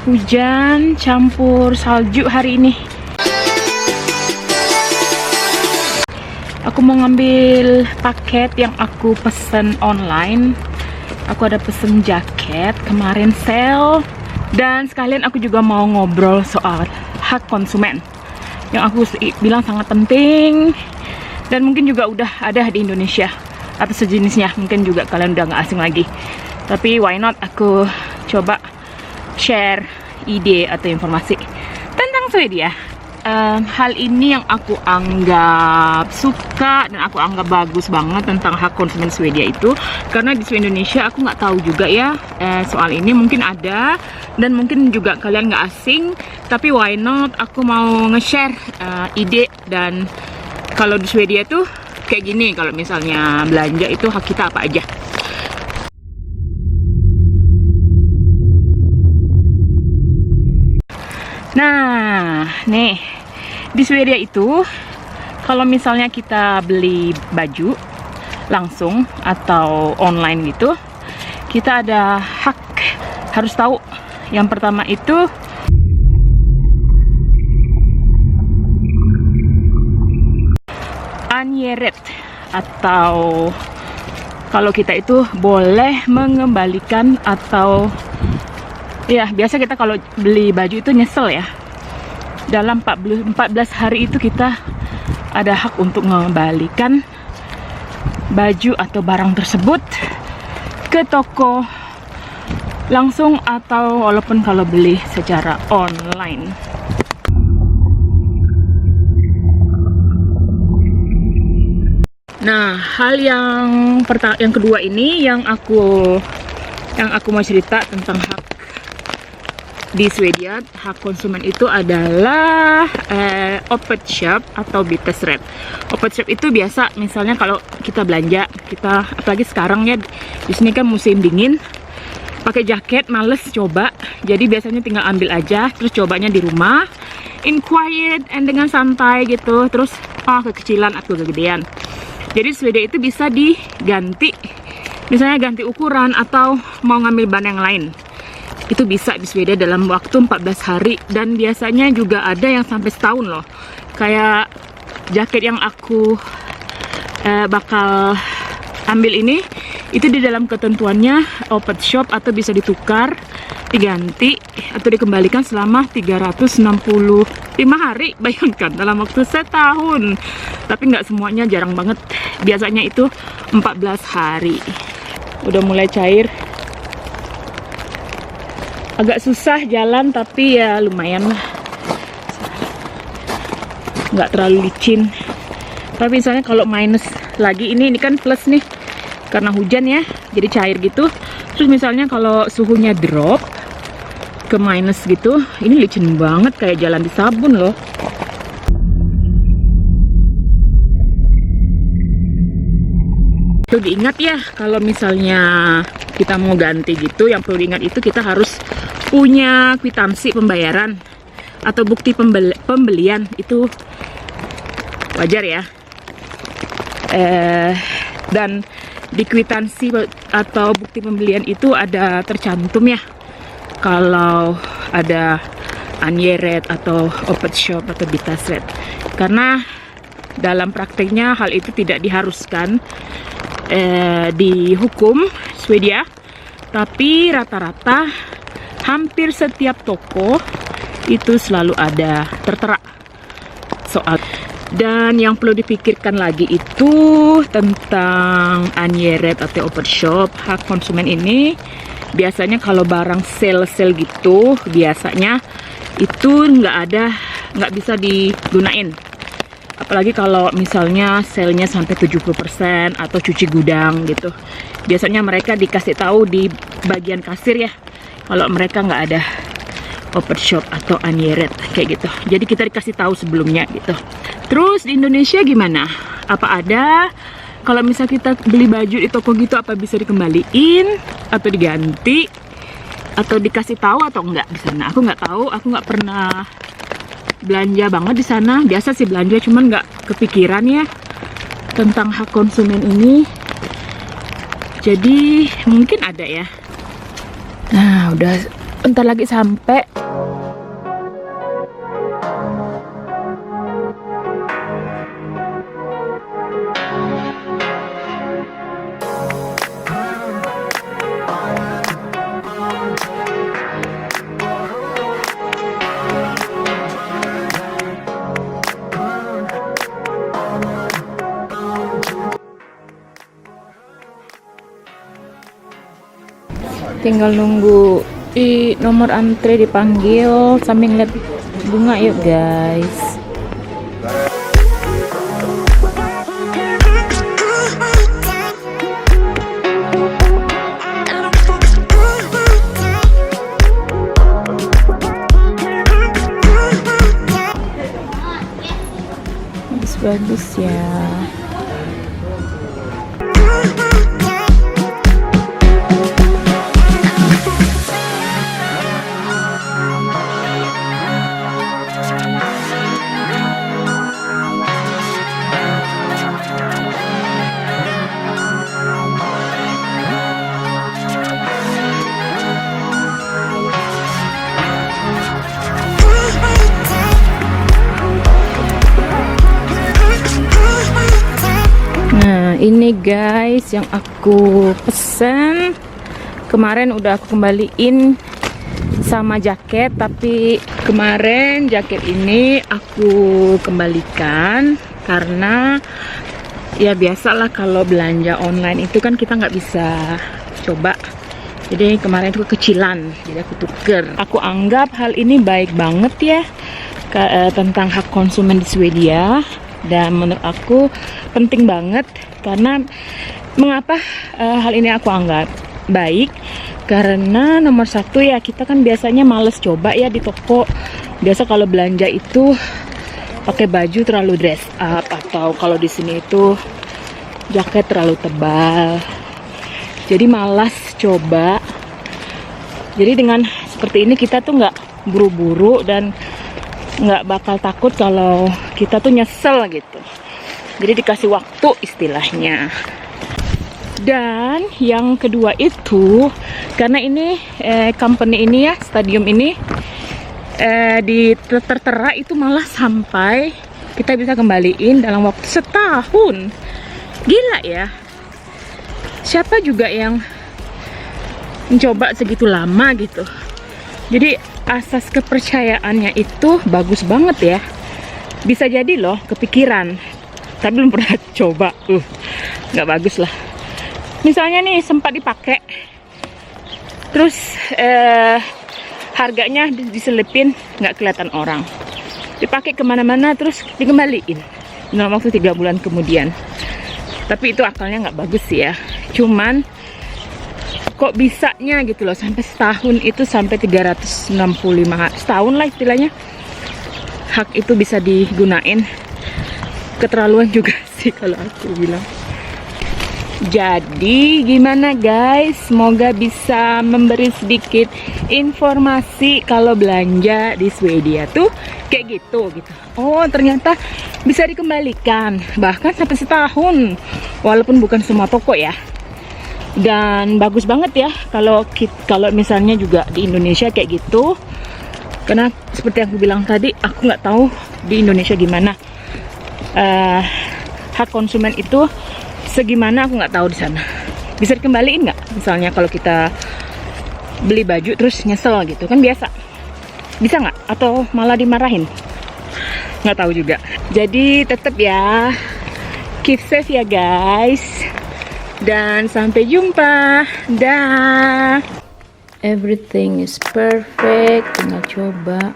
Hujan campur salju hari ini. Aku mau ngambil paket yang aku pesen online. Aku ada pesen jaket kemarin sale. Dan sekalian aku juga mau ngobrol soal hak konsumen yang aku bilang sangat penting. Dan mungkin juga udah ada di Indonesia atau sejenisnya. Mungkin juga kalian udah nggak asing lagi. Tapi why not aku coba share ide atau informasi tentang Swedia. Hal ini yang aku anggap suka dan aku anggap bagus banget tentang hak konsumen Swedia itu, karena di seluruh Indonesia aku nggak tahu juga ya soal ini. Mungkin ada dan mungkin juga kalian nggak asing, tapi why not aku mau nge-share ide. Dan kalau di Swedia tuh kayak gini, kalau misalnya belanja itu hak kita apa aja. Nah, nih di Swedia itu kalau misalnya kita beli baju langsung atau online gitu, kita ada hak harus tahu. Yang pertama itu anjeret, atau kalau kita itu boleh mengembalikan atau ya, biasa kita kalau beli baju itu nyesel ya. Dalam 14 hari itu kita ada hak untuk mengembalikan baju atau barang tersebut ke toko langsung atau walaupun kalau beli secara online. Nah, hal yang kedua ini yang aku mau cerita tentang hak di Swedia, hak konsumen itu adalah open shop atau bytesrätt. Open shop itu biasa misalnya kalau kita belanja, kita apalagi sekarang ya di sini kan musim dingin, pakai jaket males coba, jadi biasanya tinggal ambil aja terus cobanya di rumah in quiet and dengan santai gitu, terus kekecilan atau kegedean. Jadi Swedia itu bisa diganti, misalnya ganti ukuran atau mau ngambil ban yang lain. Itu bisa di Swedia dalam waktu 14 hari. Dan biasanya juga ada yang sampai setahun loh. Kayak jaket yang aku bakal ambil ini, itu di dalam ketentuannya open shop atau bisa ditukar, diganti atau dikembalikan selama 365 hari. Bayangkan dalam waktu setahun. Tapi nggak semuanya, jarang banget. Biasanya itu 14 hari. Udah mulai cair. Agak susah jalan tapi ya lumayan lah, nggak terlalu licin. Tapi misalnya kalau minus lagi, ini kan plus nih karena hujan ya, jadi cair gitu. Terus misalnya kalau suhunya drop ke minus gitu, ini licin banget kayak jalan di sabun loh. Perlu diingat ya, kalau misalnya kita mau ganti gitu, yang perlu diingat itu kita harus punya kwitansi pembayaran atau bukti pembelian. Itu wajar ya. Dan di kwitansi atau bukti pembelian itu ada tercantum ya kalau ada anjeret atau open shop atau bytesrätt. Karena dalam prakteknya hal itu tidak diharuskan di hukum Swedia, tapi rata-rata hampir setiap toko itu selalu ada tertera soal. Dan yang perlu dipikirkan lagi itu tentang anjeret atau open shop. Hak konsumen ini biasanya kalau barang sale gitu, biasanya itu nggak bisa digunain. Apalagi kalau misalnya sale-nya sampai 70% atau cuci gudang gitu. Biasanya mereka dikasih tahu di bagian kasir ya, kalau mereka nggak ada open shop atau anjeret kayak gitu. Jadi kita dikasih tahu sebelumnya gitu. Terus di Indonesia gimana? Apa ada kalau misal kita beli baju di toko gitu, apa bisa dikembaliin atau diganti atau dikasih tahu atau enggak di sana? Aku nggak tahu, aku nggak pernah belanja banget di sana. Biasa sih belanja, cuman nggak kepikiran ya tentang hak konsumen ini. Jadi mungkin ada ya. Nah, udah Bentar lagi sampai. Tinggal nunggu di nomor antre dipanggil sambil ngeliat bunga yuk guys. Bagus ya. Ini guys yang aku pesen kemarin, udah aku kembaliin sama jaket, tapi kemarin jaket ini aku kembalikan karena ya biasalah kalau belanja online itu kan kita nggak bisa coba, jadi kemarin itu kekecilan, jadi aku tuker. Aku anggap hal ini baik banget ya tentang hak konsumen di Swedia, dan menurut aku penting banget. Karena mengapa hal ini aku anggap baik? Karena nomor satu ya, kita kan biasanya males coba ya di toko. Biasa kalau belanja itu pakai baju terlalu dress up, atau kalau di sini itu jaket terlalu tebal. Jadi malas coba. Jadi dengan seperti ini kita tuh nggak buru-buru dan nggak bakal takut kalau kita tuh nyesel gitu. Jadi dikasih waktu istilahnya. Dan yang kedua itu, karena ini company ini ya, stadium ini tertera itu malah sampai kita bisa kembaliin dalam waktu setahun. Gila ya. Siapa juga yang mencoba segitu lama gitu. Jadi asas kepercayaannya itu bagus banget ya. Bisa jadi loh kepikiran, tapi belum pernah coba, nggak bagus lah. Misalnya nih sempat dipakai, terus harganya diselipin, nggak kelihatan orang, dipakai kemana-mana terus dikembaliin dalam waktu 3 bulan kemudian. Tapi itu akalnya nggak bagus ya. Cuman kok bisanya gitu loh, sampai setahun itu, sampai 365 setahun lah istilahnya, hak itu bisa digunain. Keterlaluan juga sih kalau aku bilang. Jadi gimana guys, semoga bisa memberi sedikit informasi kalau belanja di Swedia tuh kayak gitu. Oh ternyata bisa dikembalikan bahkan sampai setahun, walaupun bukan semua toko ya. Dan bagus banget ya kalau misalnya juga di Indonesia kayak gitu. Karena seperti yang aku bilang tadi, aku nggak tahu di Indonesia gimana hak konsumen itu segimana, aku nggak tahu di sana. Bisa dikembaliin nggak? Misalnya kalau kita beli baju terus nyesel gitu kan, biasa bisa nggak? Atau malah dimarahin? Nggak tahu juga. Jadi tetap ya, keep safe ya guys, dan sampai jumpa. Dah. Everything is perfect, tinggal coba.